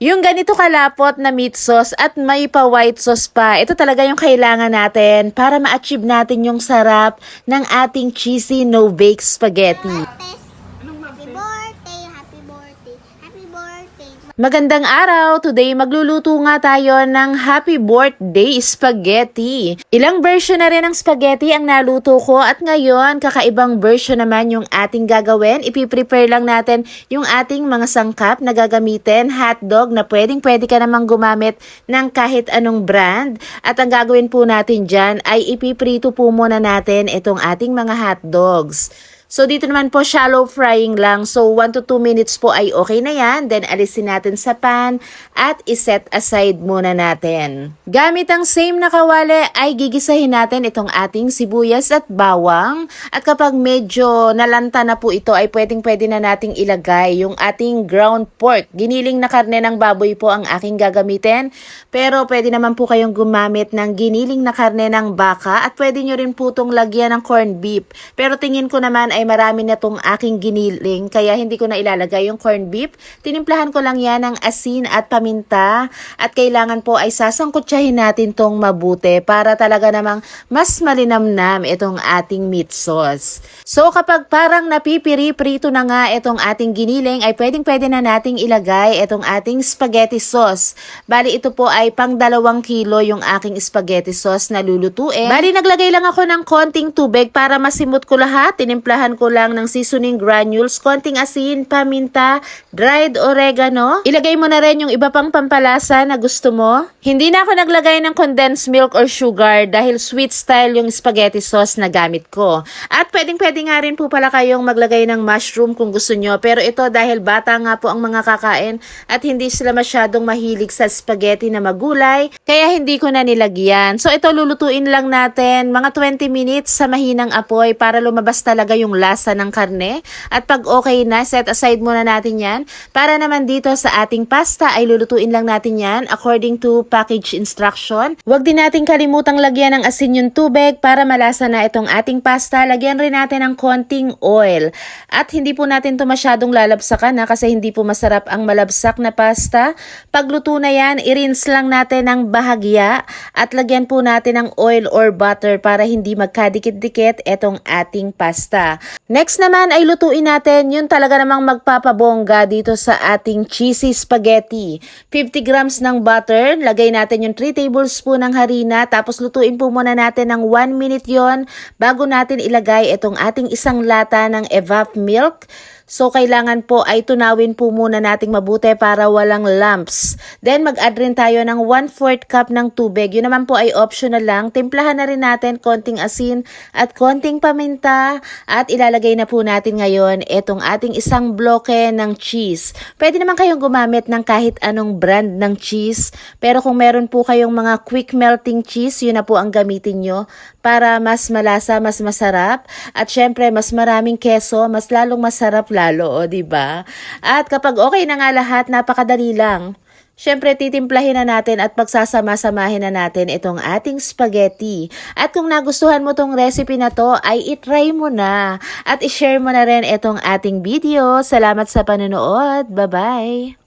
Yung ganito kalapot na meat sauce at may pa white sauce pa, ito talaga yung kailangan natin para ma-achieve natin yung sarap ng ating cheesy no-bake spaghetti. Happy birthday, happy birthday, happy birthday. Magandang araw! Today magluluto nga tayo ng happy birthday spaghetti. Ilang version na rin ng spaghetti ang naluto ko at ngayon kakaibang version naman yung ating gagawin. Ipiprepare lang natin yung ating mga sangkap na gagamitin. Hotdog na pwede ka namang gumamit ng kahit anong brand. At ang gagawin po natin dyan ay ipiprito po muna natin itong ating mga hotdogs. So, dito naman po, shallow frying lang. So, 1 to 2 minutes po ay okay na yan. Then, alisin natin sa pan at iset aside muna natin. Gamit ang same na kawali, ay gigisahin natin itong ating sibuyas at bawang. At kapag medyo nalanta na po ito, ay pwede na nating ilagay yung ating ground pork. Giniling na karne ng baboy po ang aking gagamitin. Pero, pwede naman po kayong gumamit ng giniling na karne ng baka. At pwede nyo rin po itong lagyan ng corned beef. Pero, tingin ko naman ay marami na tong aking giniling kaya hindi ko na ilalagay yung corned beef. Tinimplahan ko lang yan ng asin at paminta at kailangan po ay sasangkutsahin natin tong mabuti para talaga namang mas malinamnam itong ating meat sauce. So kapag parang napipiri-prito na nga itong ating giniling ay pwede na nating ilagay itong ating spaghetti sauce. Bali ito po ay pang 2 kilo yung aking spaghetti sauce na lulutuin. Bali naglagay lang ako ng konting tubig para masimot ko lahat. Tinimplahan ko lang ng seasoning granules, konting asin, paminta, dried oregano. Ilagay mo na rin yung iba pang pampalasa na gusto mo. Hindi na ako naglagay ng condensed milk or sugar dahil sweet style yung spaghetti sauce na gamit ko. At pwede nga rin po pala kayong maglagay ng mushroom kung gusto nyo. Pero ito dahil bata nga po ang mga kakain at hindi sila masyadong mahilig sa spaghetti na magulay, kaya hindi ko na nilagyan. So ito lulutuin lang natin mga 20 minutes sa mahinang apoy para lumabas talaga yung lasa ng karne. At pag okay na, set aside muna natin yan. Para naman dito sa ating pasta ay lulutuin lang natin yan according to package instruction. Huwag din natin kalimutang lagyan ng asin yung tubig para malasa na itong ating pasta. Lagyan rin natin ng konting oil. At hindi po natin to masyadong lalabsakan kasi hindi po masarap ang malabsak na pasta. Pagluto na yan, i-rinse lang natin ng bahagya at lagyan po natin ng oil or butter para hindi magkadikit-dikit itong ating pasta. Next naman ay lutuin natin yung talaga namang magpapabongga dito sa ating cheesy spaghetti. 50 grams ng butter, lagay natin yung 3 tablespoon ng harina, tapos lutuin po muna natin ng 1 minute yon bago natin ilagay itong ating isang lata ng evap milk. So, kailangan po ay tunawin po muna nating mabuti para walang lumps. Then, mag-add rin tayo ng 1/4 cup ng tubig. Yun naman po ay optional lang. Timplahan na rin natin konting asin at konting paminta. At ilalagay na po natin ngayon itong ating isang bloke ng cheese. Pwede naman kayong gumamit ng kahit anong brand ng cheese. Pero kung meron po kayong mga quick melting cheese, yun na po ang gamitin nyo para mas malasa, mas masarap. At syempre, mas maraming keso, mas lalong masarap lalo, di ba? At kapag okay na nga lahat, napakadali lang. Syempre, titimplahin na natin at pagsasama-samahin na natin itong ating spaghetti. At kung nagustuhan mo tong recipe na to, ay itry mo na. At ishare mo na rin itong ating video. Salamat sa panonood. Bye-bye!